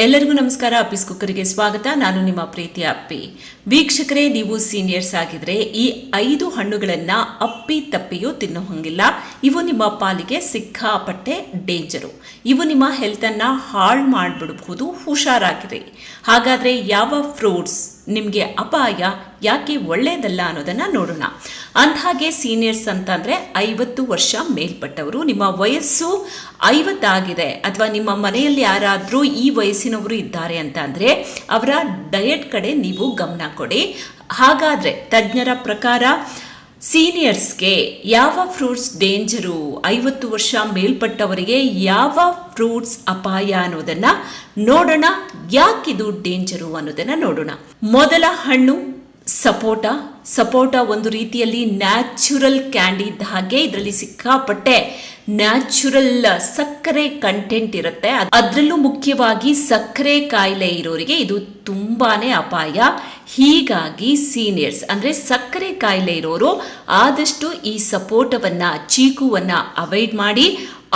ಎಲ್ಲರಿಗೂ ನಮಸ್ಕಾರ. ಅಪ್ಪಿಸ್ ಕುಕ್ಕರಿಗೆ ಸ್ವಾಗತ. ನಾನು ನಿಮ್ಮ ಪ್ರೀತಿಯ ಅಪ್ಪಿ. ವೀಕ್ಷಕರೇ, ನೀವು ಸೀನಿಯರ್ಸ್ ಆಗಿದ್ರೆ ಈ 5 ಹಣ್ಣುಗಳನ್ನ ಅಪ್ಪಿ ತಪ್ಪಿಯೂ ತಿನ್ನೋ ಹಂಗಿಲ್ಲ. ಇವು ನಿಮ್ಮ ಪಾಲಿಗೆ ಸಿಕ್ಕಾಪಟ್ಟೆ ಡೇಂಜರು. ಇವು ನಿಮ್ಮ ಹೆಲ್ತನ್ನ ಹಾಳು ಮಾಡಿಬಿಡಬಹುದು. ಹುಷಾರಾಗಿರಿ. ಹಾಗಾದ್ರೆ ಯಾವ ಫ್ರೂಟ್ಸ್ ನಿಮಗೆ ಅಪಾಯ, ಯಾಕೆ ಒಳ್ಳೆಯದಲ್ಲ ಅನ್ನೋದನ್ನ ನೋಡೋಣ. ಅಂದ್ಹಾಗೆ ಸೀನಿಯರ್ಸ್ ಅಂತಂದ್ರೆ 50 ವರ್ಷ ಮೇಲ್ಪಟ್ಟವರು. ನಿಮ್ಮ ವಯಸ್ಸು 50 ಆಗಿದೆ ಅಥವಾ ನಿಮ್ಮ ಮನೆಯಲ್ಲಿ ಯಾರಾದರೂ ಈ ವಯಸ್ಸಿನವರು ಇದ್ದಾರೆ ಅಂತ ಅಂದ್ರೆ ಅವರ ಡಯಟ್ ಕಡೆ ನೀವು ಗಮನ ಕೊಡಿ. ಹಾಗಾದ್ರೆ ತಜ್ಞರ ಪ್ರಕಾರ ಸೀನಿಯರ್ಸ್ಗೆ ಯಾವ ಫ್ರೂಟ್ಸ್ ಡೇಂಜರು, 50 ವರ್ಷ ಮೇಲ್ಪಟ್ಟವರಿಗೆ ಯಾವ ಫ್ರೂಟ್ಸ್ ಅಪಾಯ ಅನ್ನೋದನ್ನ ನೋಡೋಣ. ಯಾಕಿದು ಡೇಂಜರು ಅನ್ನೋದನ್ನ ನೋಡೋಣ. ಮೊದಲ ಹಣ್ಣು ಸಪೋಟ ಒಂದು ರೀತಿಯಲ್ಲಿ ನ್ಯಾಚುರಲ್ ಕ್ಯಾಂಡಿ ಇದ್ದ ಹಾಗೆ. ಇದರಲ್ಲಿ ಸಿಕ್ಕಾಪಟ್ಟೆ ನ್ಯಾಚುರಲ್ ಸಕ್ಕರೆ ಕಂಟೆಂಟ್ ಇರುತ್ತೆ. ಅದರಲ್ಲೂ ಮುಖ್ಯವಾಗಿ ಸಕ್ಕರೆ ಕಾಯಿಲೆ ಇರೋರಿಗೆ ಇದು ತುಂಬಾನೇ ಅಪಾಯ. ಹೀಗಾಗಿ ಸೀನಿಯರ್ಸ್ ಅಂದ್ರೆ ಸಕ್ಕರೆ ಕಾಯಿಲೆ ಇರೋರು ಆದಷ್ಟು ಈ ಸಪೋಟವನ್ನ, ಚೀಕುವನ್ನ ಅವಾಯ್ಡ್ ಮಾಡಿ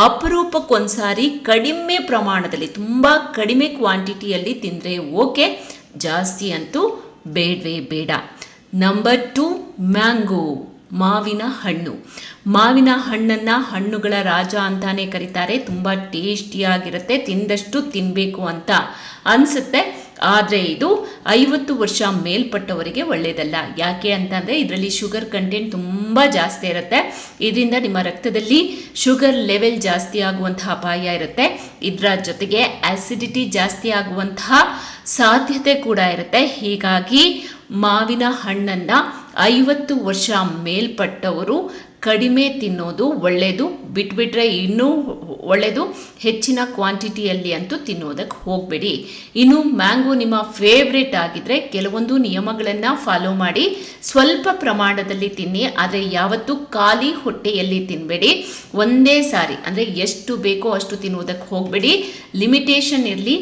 ಅಪರೂಪಕ್ಕೊಂದ್ಸಾರಿ ಕಡಿಮೆ ಪ್ರಮಾಣದಲ್ಲಿ, ತುಂಬಾ ಕಡಿಮೆ ಕ್ವಾಂಟಿಟಿಯಲ್ಲಿ ತಿಂದ್ರೆ ಓಕೆ, ಜಾಸ್ತಿ ಅಂತೂ ಬೇಡವೇ ಬೇಡ. ನಂಬರ್ 2, ಮ್ಯಾಂಗೋ, ಮಾವಿನ ಹಣ್ಣು. ಮಾವಿನ ಹಣ್ಣನ್ನ ಹಣ್ಣುಗಳ ರಾಜ ಅಂತಾನೆ ಕರೀತಾರೆ. ತುಂಬಾ ಟೇಸ್ಟಿಯಾಗಿರುತ್ತೆ, ತಿಂದಷ್ಟು ತಿನ್ಬೇಕು ಅಂತ ಅನ್ಸುತ್ತೆ. ಆದರೆ ಇದು 50 ವರ್ಷ ಮೇಲ್ಪಟ್ಟವರಿಗೆ ಒಳ್ಳೆಯದಲ್ಲ. ಯಾಕೆ ಅಂತಂದರೆ ಇದರಲ್ಲಿ ಶುಗರ್ ಕಂಟೆಂಟ್ ತುಂಬ ಜಾಸ್ತಿ ಇರುತ್ತೆ. ಇದರಿಂದ ನಿಮ್ಮ ರಕ್ತದಲ್ಲಿ ಶುಗರ್ ಲೆವೆಲ್ ಜಾಸ್ತಿ ಆಗುವಂತಹ ಅಪಾಯ ಇರುತ್ತೆ. ಇದರ ಜೊತೆಗೆ ಆಸಿಡಿಟಿ ಜಾಸ್ತಿ ಆಗುವಂತಹ ಸಾಧ್ಯತೆ ಕೂಡ ಇರುತ್ತೆ. ಹೀಗಾಗಿ ಮಾವಿನ ಹಣ್ಣನ್ನು 50 ವರ್ಷ ಮೇಲ್ಪಟ್ಟವರು ಕಡಿಮೆ ತಿನ್ನೋದು ಒಳ್ಳೆಯದು. ಬಿಟ್ಬಿಟ್ರೆ ಇನ್ನೂ ಒಳ್ಳೆಯದು. ಹೆಚ್ಚಿನ ಕ್ವಾಂಟಿಟಿಯಲ್ಲಿ ಅಂತೂ ತಿನ್ನೋದಕ್ಕೆ ಹೋಗಬೇಡಿ. ಇನ್ನು ಮ್ಯಾಂಗೋ ನಿಮ್ಮ ಫೇವ್ರೇಟ್ ಆಗಿದ್ರೆ ಕೆಲವೊಂದು ನಿಯಮಗಳನ್ನು ಫಾಲೋ ಮಾಡಿ ಸ್ವಲ್ಪ ಪ್ರಮಾಣದಲ್ಲಿ ತಿನ್ನಿ. ಆದರೆ ಯಾವತ್ತೂ ಖಾಲಿ ಹೊಟ್ಟೆಯಲ್ಲಿ ತಿನ್ನಬೇಡಿ. ಒಂದೇ ಸಾರಿ ಅಂದರೆ ಎಷ್ಟು ಬೇಕೋ ಅಷ್ಟು ತಿನ್ನೋದಕ್ಕೆ ಹೋಗಬೇಡಿ. ಲಿಮಿಟೇಷನ್ ಇರಲಿ.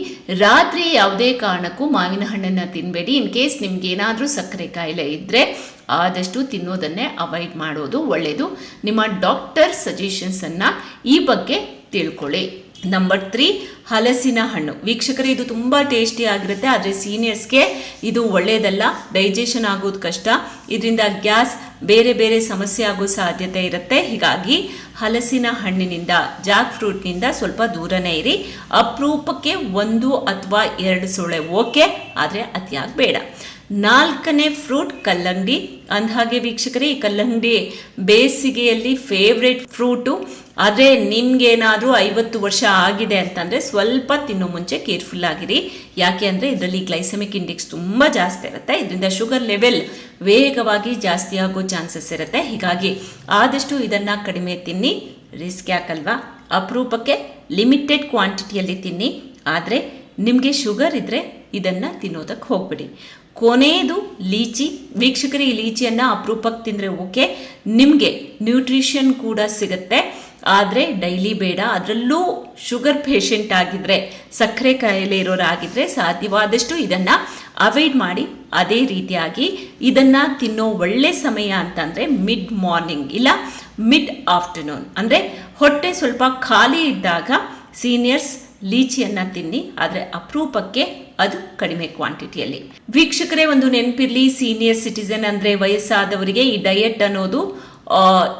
ರಾತ್ರಿ ಯಾವುದೇ ಕಾರಣಕ್ಕೂ ಮಾವಿನ ಹಣ್ಣನ್ನು ತಿನ್ನಬೇಡಿ. ಇನ್ ಕೇಸ್ ನಿಮ್ಗೇನಾದರೂ ಸಕ್ಕರೆ ಕಾಯಿಲೆ ಇದ್ದರೆ ಆದಷ್ಟು ತಿನ್ನೋದನ್ನೇ ಅವಾಯ್ಡ್ ಮಾಡೋದು ಒಳ್ಳೆಯದು. ನಿಮ್ಮ ಡಾಕ್ಟರ್ ಸಜೆಷನ್ಸನ್ನು ಈ ಬಗ್ಗೆ ತಿಳ್ಕೊಳ್ಳಿ. ನಂಬರ್ 3, ಹಲಸಿನ ಹಣ್ಣು. ವೀಕ್ಷಕರೇ, ಇದು ತುಂಬ ಟೇಸ್ಟಿ ಆಗಿರುತ್ತೆ. ಆದರೆ ಸೀನಿಯರ್ಸ್ಗೆ ಇದು ಒಳ್ಳೆಯದಲ್ಲ. ಡೈಜೆಷನ್ ಆಗೋದು ಕಷ್ಟ. ಇದರಿಂದ ಗ್ಯಾಸ್, ಬೇರೆ ಬೇರೆ ಸಮಸ್ಯೆ ಆಗೋ ಸಾಧ್ಯತೆ ಇರುತ್ತೆ. ಹೀಗಾಗಿ ಹಲಸಿನ ಹಣ್ಣಿನಿಂದ, ಜಾಕ್ ಫ್ರೂಟ್ನಿಂದ ಸ್ವಲ್ಪ ದೂರನೇ ಇರಿ. ಅಪರೂಪಕ್ಕೆ 1 ಅಥವಾ 2 ಸೊಳ್ಳೆ ಓಕೆ, ಆದರೆ ಅತಿಯಾಗಿ ಬೇಡ. 4ನೇ ಫ್ರೂಟ್ ಕಲ್ಲಂಗಡಿ. ಅಂದಹಾಗೆ ವೀಕ್ಷಕರೇ, ಈ ಕಲ್ಲಂಗಡಿ ಬೇಸಿಗೆಯಲ್ಲಿ ಫೇವ್ರೇಟ್ ಫ್ರೂಟು. ಆದರೆ ನಿಮ್ಗೇನಾದರೂ 50 ವರ್ಷ ಆಗಿದೆ ಅಂತಂದರೆ ಸ್ವಲ್ಪ ತಿನ್ನೋ ಮುಂಚೆ ಕೇರ್ಫುಲ್ ಆಗಿರಿ. ಯಾಕೆ ಅಂದರೆ ಇದರಲ್ಲಿ ಗ್ಲೈಸೆಮಿಕ್ ಇಂಡೆಕ್ಸ್ ತುಂಬ ಜಾಸ್ತಿ ಇರುತ್ತೆ. ಇದರಿಂದ ಶುಗರ್ ಲೆವೆಲ್ ವೇಗವಾಗಿ ಜಾಸ್ತಿ ಆಗೋ ಚಾನ್ಸಸ್ ಇರುತ್ತೆ. ಹೀಗಾಗಿ ಆದಷ್ಟು ಇದನ್ನು ಕಡಿಮೆ ತಿನ್ನಿ. ರಿಸ್ಕ್ ಯಾಕಲ್ವಾ? ಅಪರೂಪಕ್ಕೆ ಲಿಮಿಟೆಡ್ ಕ್ವಾಂಟಿಟಿಯಲ್ಲಿ ತಿನ್ನಿ. ಆದರೆ ನಿಮಗೆ ಶುಗರ್ ಇದ್ದರೆ ಇದನ್ನು ತಿನ್ನೋದಕ್ಕೆ ಹೋಗ್ಬಿಡಿ. ಕೊನೆಯದು ಲೀಚಿ. ವೀಕ್ಷಕರು, ಈ ಲೀಚಿಯನ್ನು ಅಪರೂಪಕ್ಕೆ ತಿಂದರೆ ಓಕೆ, ನಿಮಗೆ ನ್ಯೂಟ್ರಿಷನ್ ಕೂಡ ಸಿಗುತ್ತೆ. ಆದರೆ ಡೈಲಿ ಬೇಡ. ಅದರಲ್ಲೂ ಶುಗರ್ ಪೇಷಂಟ್ ಆಗಿದ್ರೆ, ಸಕ್ಕರೆ ಕಾಯಿಲೆ ಇರೋರಾಗಿದ್ರೆ ಸಾಧ್ಯವಾದಷ್ಟು ಇದನ್ನು ಅವಾಯ್ಡ್ ಮಾಡಿ. ಅದೇ ರೀತಿಯಾಗಿ ಇದನ್ನು ತಿನ್ನೋ ಒಳ್ಳೆ ಸಮಯ ಅಂತಂದರೆ ಮಿಡ್ ಮಾರ್ನಿಂಗ್ ಇಲ್ಲ ಮಿಡ್ ಆಫ್ಟರ್ನೂನ್. ಅಂದರೆ ಹೊಟ್ಟೆ ಸ್ವಲ್ಪ ಖಾಲಿ ಇದ್ದಾಗ ಸೀನಿಯರ್ಸ್ ಲೀಚಿಯನ್ನು ತಿನ್ನಿ. ಆದರೆ ಅಪರೂಪಕ್ಕೆ ಅದು ಕಡಿಮೆ ಕ್ವಾಂಟಿಟಿಯಲ್ಲಿ. ವೀಕ್ಷಕರೇ, ಒಂದು ನೆನಪಿರ್ಲಿ, ಸೀನಿಯರ್ ಸಿಟಿಸನ್ ಅಂದರೆ ವಯಸ್ಸಾದವರಿಗೆ ಈ ಡಯಟ್ ಅನ್ನೋದು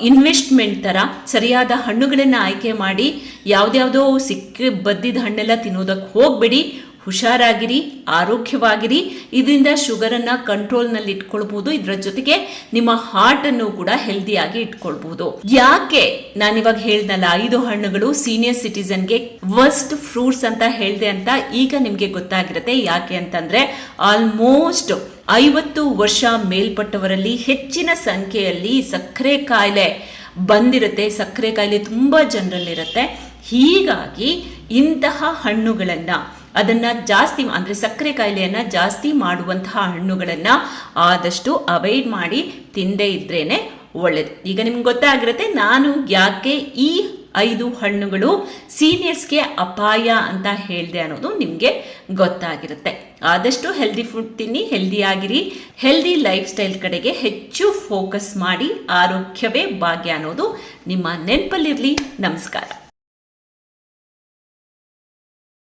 ಇನ್ವೆಸ್ಟ್ಮೆಂಟ್ ಥರ. ಸರಿಯಾದ ಹಣ್ಣುಗಳನ್ನು ಆಯ್ಕೆ ಮಾಡಿ, ಯಾವುದ್ಯಾವುದೋ ಸಿಕ್ಕಿ ಬದ್ದಿದ ಹಣ್ಣೆಲ್ಲ ತಿನ್ನೋದಕ್ಕೆ ಹೋಗಬೇಡಿ. ಹುಷಾರಾಗಿರಿ, ಆರೋಗ್ಯವಾಗಿರಿ. ಇದರಿಂದ ಶುಗರನ್ನು ಕಂಟ್ರೋಲ್ನಲ್ಲಿ ಇಟ್ಕೊಳ್ಬಹುದು. ಇದರ ಜೊತೆಗೆ ನಿಮ್ಮ ಹಾರ್ಟನ್ನು ಕೂಡ ಹೆಲ್ದಿಯಾಗಿ ಇಟ್ಕೊಳ್ಬಹುದು. ಯಾಕೆ ನಾನಿವಾಗ ಹೇಳ್ದಲ್ಲ 5 ಹಣ್ಣುಗಳು ಸೀನಿಯರ್ ಸಿಟಿಸನ್ಗೆ ವರ್ಸ್ಟ್ ಫ್ರೂಟ್ಸ್ ಅಂತ ಹೇಳಿದೆ ಅಂತ ಈಗ ನಿಮಗೆ ಗೊತ್ತಾಗಿರುತ್ತೆ. ಯಾಕೆ ಅಂತಂದ್ರೆ ಆಲ್ಮೋಸ್ಟ್ 50 ವರ್ಷ ಮೇಲ್ಪಟ್ಟವರಲ್ಲಿ ಹೆಚ್ಚಿನ ಸಂಖ್ಯೆಯಲ್ಲಿ ಸಕ್ಕರೆ ಕಾಯಿಲೆ ಬಂದಿರುತ್ತೆ. ಸಕ್ಕರೆ ಕಾಯಿಲೆ ತುಂಬ ಜನರಲ್ಲಿರುತ್ತೆ. ಹೀಗಾಗಿ ಇಂತಹ ಹಣ್ಣುಗಳನ್ನು, ಅದನ್ನ ಜಾಸ್ತಿ ಅಂದರೆ ಸಕ್ಕರೆ ಕಾಯಿಲೆಯನ್ನು ಜಾಸ್ತಿ ಮಾಡುವಂತಹ ಹಣ್ಣುಗಳನ್ನು ಆದಷ್ಟು ಅವಾಯ್ಡ್ ಮಾಡಿ ತಿಂದೇ ಇದ್ರೇನೆ ಒಳ್ಳೆಯದು. ಈಗ ನಿಮ್ಗೆ ಗೊತ್ತಾಗಿರುತ್ತೆ ನಾನು ಯಾಕೆ ಈ 5 ಹಣ್ಣುಗಳು ಸೀನಿಯರ್ಸ್ಗೆ ಅಪಾಯ ಅಂತ ಹೇಳಿದೆ ಅನ್ನೋದು ನಿಮಗೆ ಗೊತ್ತಾಗಿರುತ್ತೆ. ಆದಷ್ಟು ಹೆಲ್ದಿ ಫುಡ್ ತಿನ್ನಿ, ಹೆಲ್ದಿಯಾಗಿರಿ. ಹೆಲ್ದಿ ಲೈಫ್ ಸ್ಟೈಲ್ ಕಡೆಗೆ ಹೆಚ್ಚು ಫೋಕಸ್ ಮಾಡಿ. ಆರೋಗ್ಯವೇ ಭಾಗ್ಯ ಅನ್ನೋದು ನಿಮ್ಮ ನೆನಪಲ್ಲಿರಲಿ. ನಮಸ್ಕಾರ.